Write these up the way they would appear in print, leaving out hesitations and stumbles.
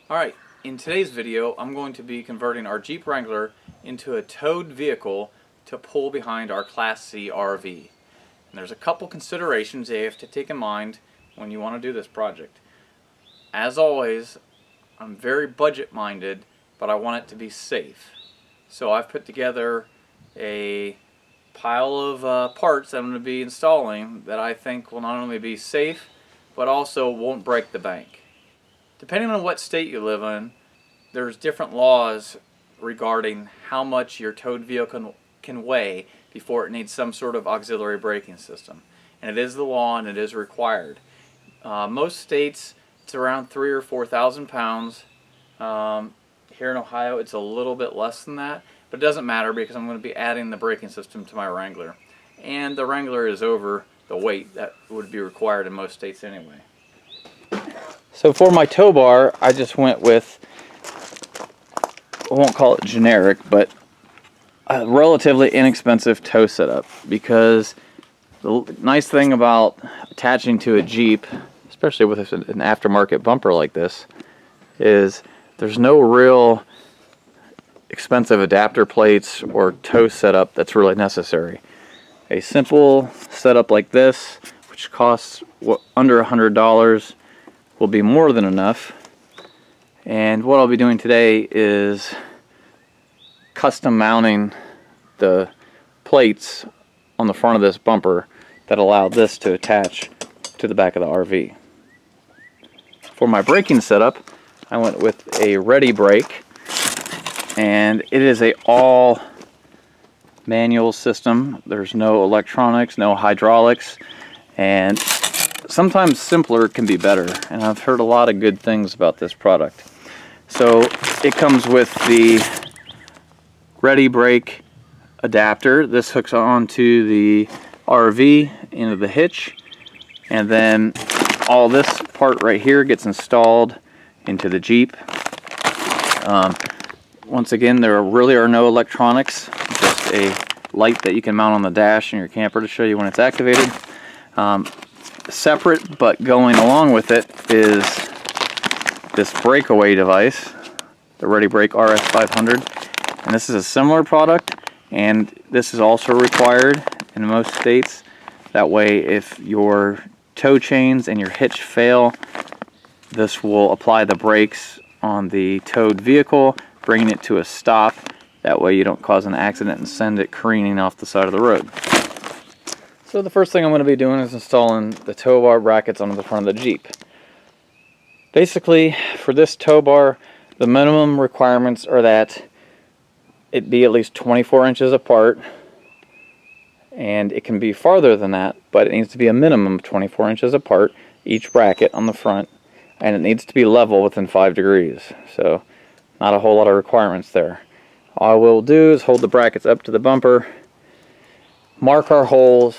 Alright, in today's video I'm going to be converting our Jeep Wrangler into a towed vehicle to pull behind our Class C RV. And there's a couple considerations you have to take in mind when you want to do this project. As always, I'm very budget minded, but I want it to be safe. So I've put together a pile of parts that I'm going to be installing that I think will not only be safe, but also won't break the bank. Depending on what state you live in, there's different laws regarding how much your towed vehicle can weigh before it needs some sort of auxiliary braking system. And it is the law and it is required. Most states it's around 3,000 or 4,000 pounds. Here in Ohio it's a little bit less than that, but it doesn't matter because I'm going to be adding the braking system to my Wrangler. And the Wrangler is over the weight that would be required in most states anyway. So for my tow bar, I just went with, I won't call it generic, but a relatively inexpensive tow setup, because the nice thing about attaching to a Jeep, especially with an aftermarket bumper like this, is there's no real expensive adapter plates or tow setup that's really necessary. A simple setup like this, which costs under $100, will be more than enough. And what I'll be doing today is custom mounting the plates on the front of this bumper that allow this to attach to the back of the RV. For my braking setup, I went with a ReadyBrake, and it is a all manual system. There's no electronics, no hydraulics, and sometimes simpler can be better, and I've heard a lot of good things about this product. So it comes with the ReadyBrake adapter. This hooks onto the RV into the hitch, and then all this part right here gets installed into the Jeep. Once again, there really are no electronics, just a light that you can mount on the dash in your camper to show you when it's activated. Separate but going along with it is this Breakaway device, the ReadyBrake RS500, and this is a similar product, and this is also required in most states. That way, if your tow chains and your hitch fail, this will apply the brakes on the towed vehicle, bringing it to a stop. That way you don't cause an accident and send it careening off the side of the road. So the first thing I'm going to be doing is installing the tow bar brackets onto the front of the Jeep. Basically, for this tow bar, the minimum requirements are that it be at least 24 inches apart, and it can be farther than that, but it needs to be a minimum of 24 inches apart, each bracket on the front, and it needs to be level within 5 degrees. So not a whole lot of requirements there. All we'll do is hold the brackets up to the bumper, mark our holes,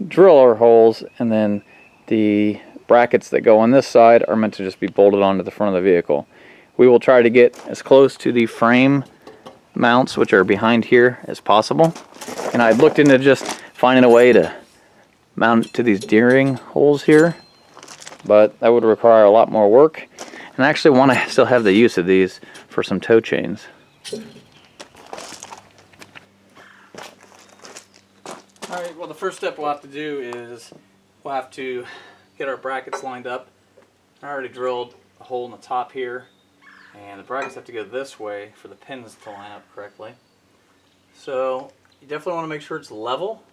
drill our holes, and then the brackets that go on this side are meant to just be bolted onto the front of the vehicle. We will try to get as close to the frame mounts, which are behind here, as possible. And I looked into just finding a way to mount it to these D-ring holes here, but that would require a lot more work. And I actually want to still have the use of these for some tow chains. Alright, well, the first step we'll have to do is we'll have to get our brackets lined up. I already drilled a hole in the top here, and the brackets have to go this way for the pins to line up correctly. So you definitely want to make sure it's level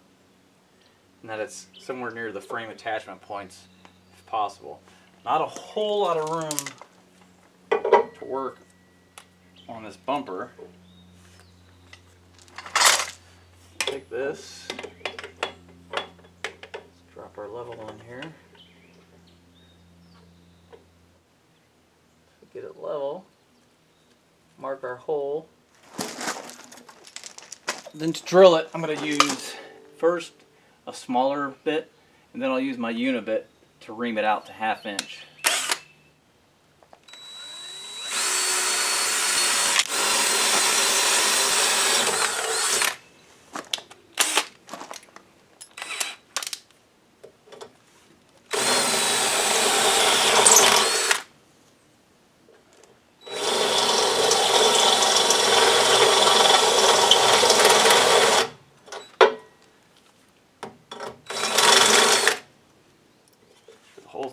and that it's somewhere near the frame attachment points if possible. Not a whole lot of room to work on this bumper. Take this, let's drop our level on here. Get it level, mark our hole. Then to drill it, I'm going to use first a smaller bit, and then I'll use my unibit to ream it out to 1/2 inch.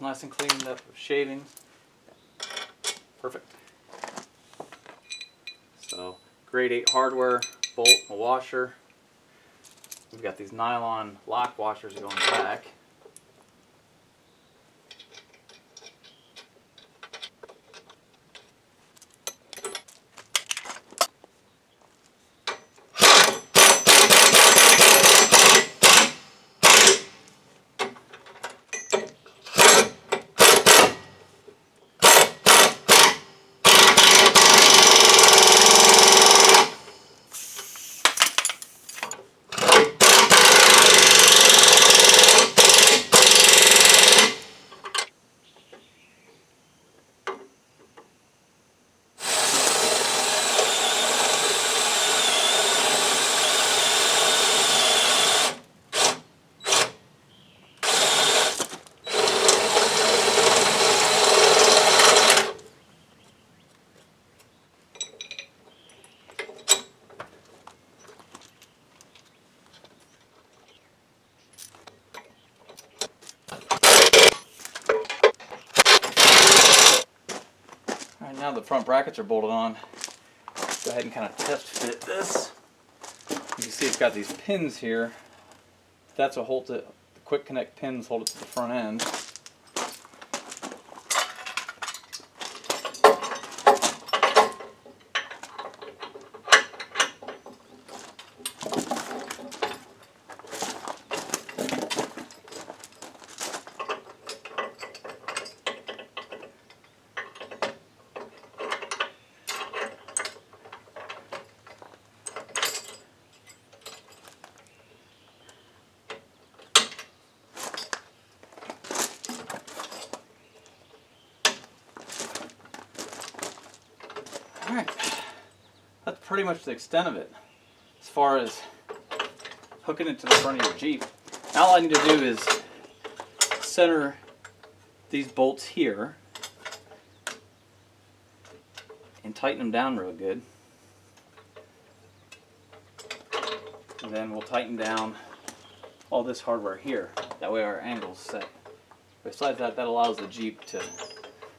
nice and cleaned up with shaving. Perfect. So, grade 8 hardware, bolt, a washer. We've got these nylon lock washers going back. Alright, now the front brackets are bolted on. Go ahead and kind of test fit this. You can see it's got these pins here. That's what holds it. The quick connect pins hold it to the front end. Alright, that's pretty much the extent of it as far as hooking it to the front of your Jeep. Now all I need to do is center these bolts here and tighten them down real good. And then we'll tighten down all this hardware here. That way our angle's set. Besides that, that allows the Jeep to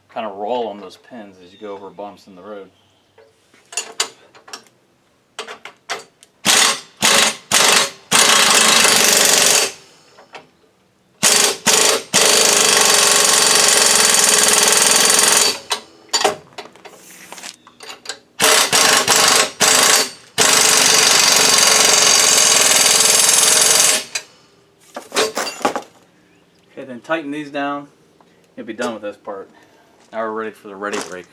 kind of roll on those pins as you go over bumps in the road. Okay, then tighten these down. You'll be done with this part. Now we're ready for the ReadyBrake.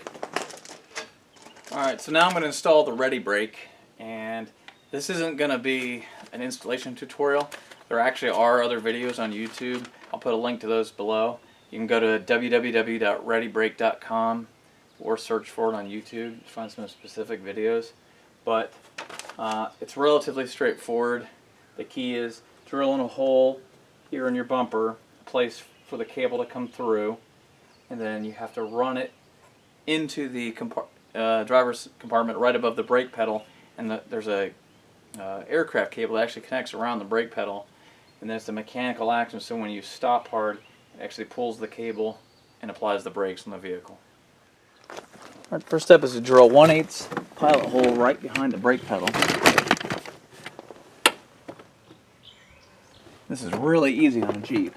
Alright, so now I'm going to install the ReadyBrake, and this isn't going to be an installation tutorial. There actually are other videos on YouTube. I'll put a link to those below. You can go to www.readybrake.com or search for it on YouTube to find some specific videos. But it's relatively straightforward. The key is drilling a hole here in your bumper, a place for the cable to come through, and then you have to run it into the driver's compartment right above the brake pedal, and there's a aircraft cable that actually connects around the brake pedal, and then it's a mechanical action, so when you stop hard it actually pulls the cable and applies the brakes on the vehicle. Alright, first step is to drill 1/8 pilot hole right behind the brake pedal. This is really easy on a Jeep.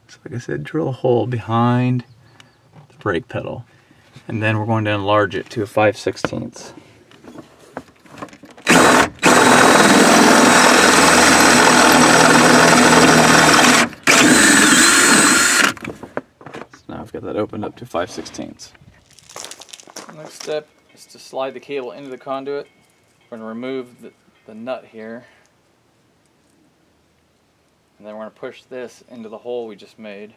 So like I said, drill a hole behind the brake pedal, and then we're going to enlarge it to a 5/16. So now I've got that opened up to 5/16. Next step is to slide the cable into the conduit. We're going to remove the nut here, and then we're going to push this into the hole we just made.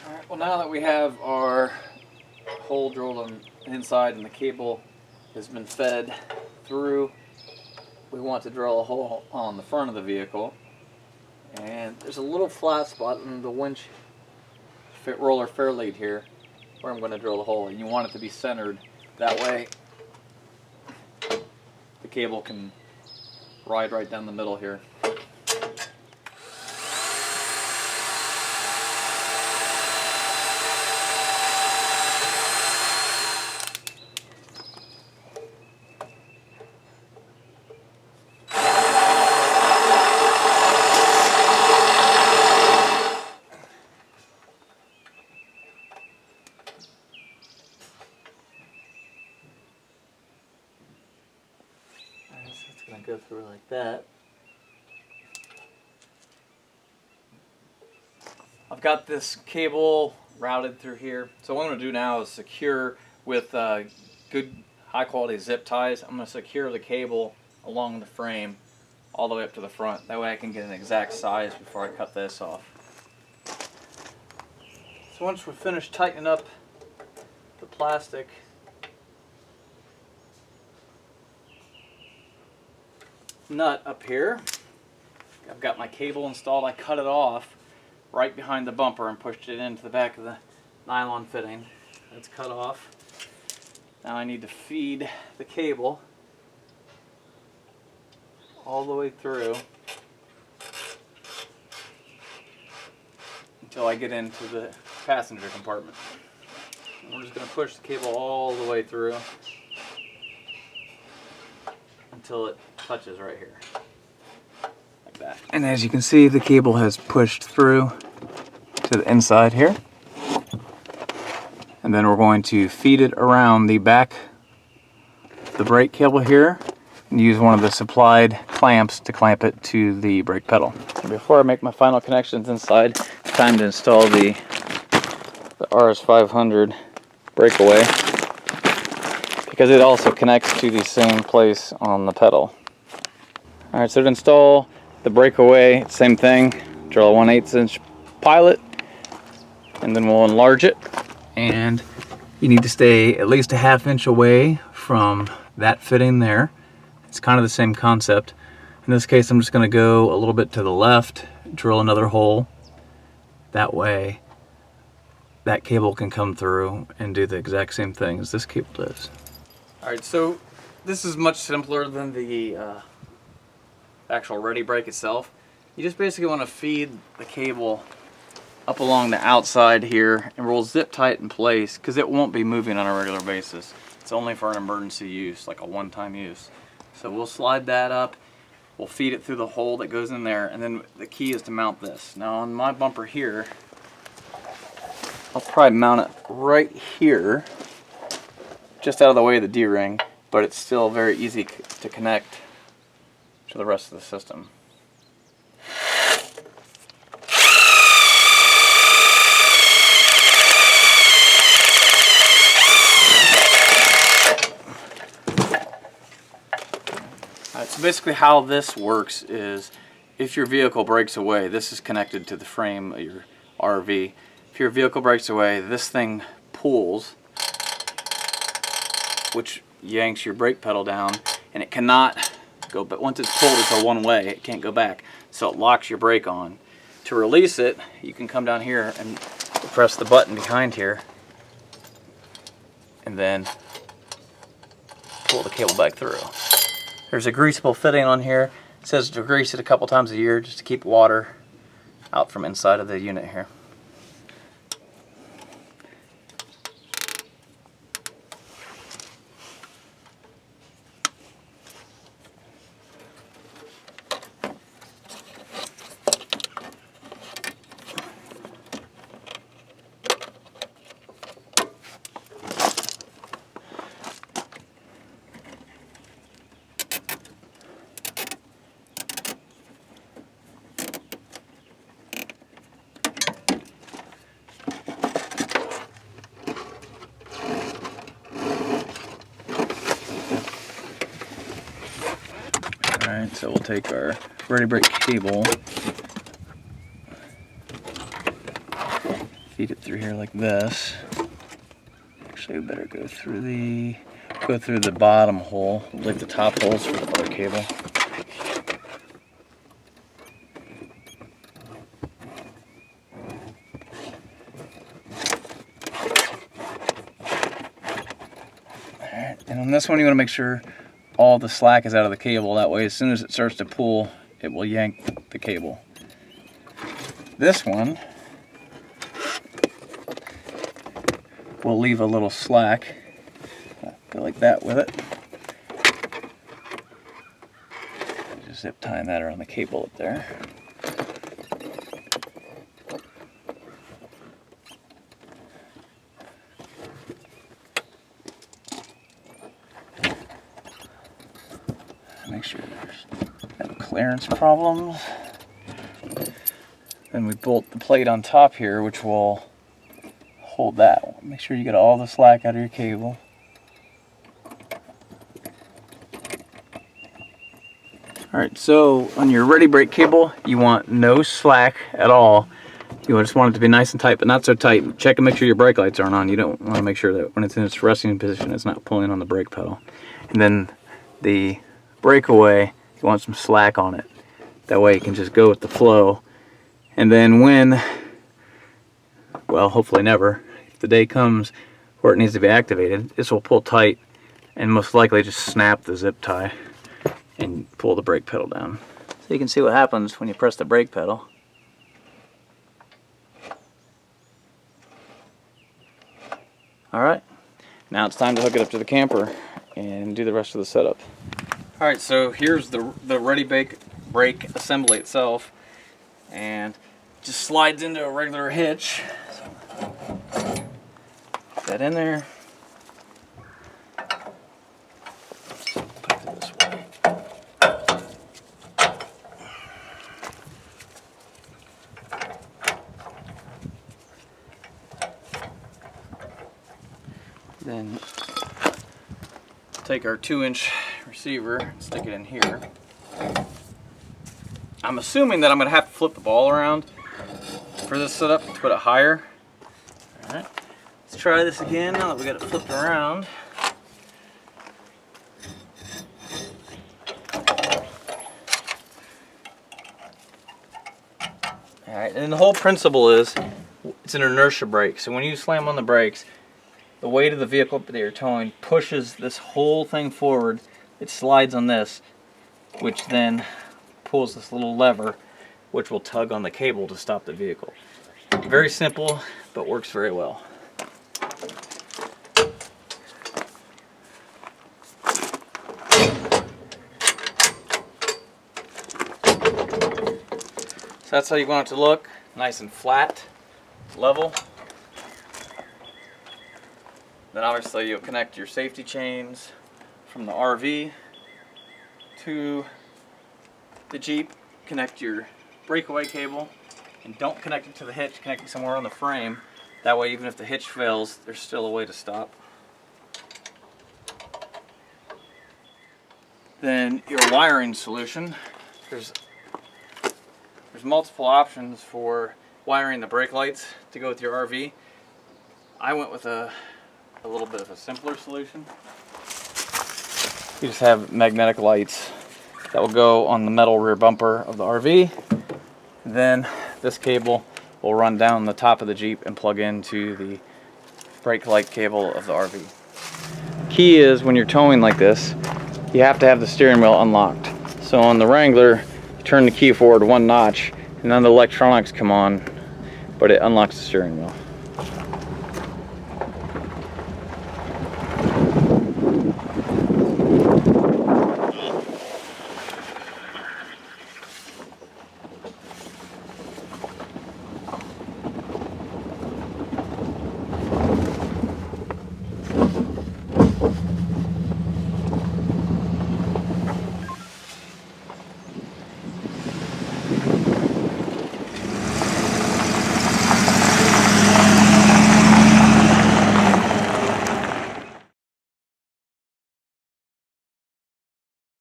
Alright, well now that we have our hole drilled on the inside and the cable has been fed through, we want to drill a hole on the front of the vehicle. And there's a little flat spot in the winch roller fair lead here where I'm going to drill a hole, and you want it to be centered. That way cable can ride right down the middle here. It's going to go through like that. I've got this cable routed through here. So what I'm going to do now is secure with good high quality zip ties. I'm going to secure the cable along the frame all the way up to the front. That way I can get an exact size before I cut this off. So once we're finished tightening up the plastic, nut up here, I've got my cable installed. I cut it off right behind the bumper and pushed it into the back of the nylon fitting. That's cut off. Now I need to feed the cable all the way through until I get into the passenger compartment. And we're just going to push the cable all the way through until it touches right here, like that. And as you can see, the cable has pushed through to the inside here. And then we're going to feed it around the back of the brake cable here and use one of the supplied clamps to clamp it to the brake pedal. And before I make my final connections inside, it's time to install the RS500 Breakaway, because it also connects to the same place on the pedal. Alright, so to install the Breakaway, same thing. Drill a 1/8 inch pilot, and then we'll enlarge it. And you need to stay at least a 1/2 inch away from that fitting there. It's kind of the same concept. In this case, I'm just going to go a little bit to the left, drill another hole. That way, that cable can come through and do the exact same thing as this cable does. Alright, so this is much simpler than the actual ReadyBrake itself. You just basically want to feed the cable up along the outside here, and we'll zip tie it in place because it won't be moving on a regular basis. It's only for an emergency use, like a one-time use. So we'll slide that up, we'll feed it through the hole that goes in there, and then the key is to mount this. Now on my bumper here, I'll probably mount it right here, just out of the way of the D-ring, but it's still very easy to connect to the rest of the system. Alright, so basically how this works is if your vehicle breaks away, this is connected to the frame of your RV. If your vehicle breaks away, this thing pulls, which yanks your brake pedal down, and it cannot go, but once it's pulled, it's a one-way, it can't go back, so it locks your brake on. To release it, you can come down here and press the button behind here, and then pull the cable back through. There's a greasable fitting on here. It says to grease it a couple times a year just to keep water out from inside of the unit here. Alright, so we'll take our ReadyBrake cable, feed it through here like this. Actually, we better go through the bottom hole, like the top holes for the other cable. Alright, and on this one you want to make sure all the slack is out of the cable. That way as soon as it starts to pull, it will yank the cable. This one will leave a little slack. Go like that with it. Just zip tying that around the cable up there. Make sure there's no clearance problems. Then we bolt the plate on top here, which will hold that. Make sure you get all the slack out of your cable. Alright, so on your ReadyBrake cable, you want no slack at all. You just want it to be nice and tight, but not so tight. Check and make sure your brake lights aren't on. You don't want to make sure that when it's in its resting position, it's not pulling on the brake pedal. And then the Breakaway, you want some slack on it. That way it can just go with the flow. And then when, well, hopefully never, if the day comes where it needs to be activated, this will pull tight and most likely just snap the zip tie and pull the brake pedal down. So you can see what happens when you press the brake pedal. Alright, now it's time to hook it up to the camper and do the rest of the setup. Alright, so here's the ReadyBrake assembly itself, and it just slides into a regular hitch. So, put that in there. Put it this way. Then take our 2-inch receiver and stick it in here. I'm assuming that I'm going to have to flip the ball around for this setup to put it higher. Alright, let's try this again now that we got it flipped around. Alright, and the whole principle is it's an inertia brake. So when you slam on the brakes, the weight of the vehicle that you're towing pushes this whole thing forward. It slides on this, which then pulls this little lever, which will tug on the cable to stop the vehicle. Very simple, but works very well. So that's how you want it to look, nice and flat, level. Then obviously you'll connect your safety chains from the RV to the Jeep, connect your Breakaway cable, and don't connect it to the hitch, connect it somewhere on the frame. That way even if the hitch fails, there's still a way to stop. Then your wiring solution, there's multiple options for wiring the brake lights to go with your RV. I went with a little bit of a simpler solution. You just have magnetic lights that will go on the metal rear bumper of the RV. Then this cable will run down the top of the Jeep and plug into the brake light cable of the RV. Key is when you're towing like this, you have to have the steering wheel unlocked. So on the Wrangler, you turn the key forward 1 notch and then the electronics come on, but it unlocks the steering wheel.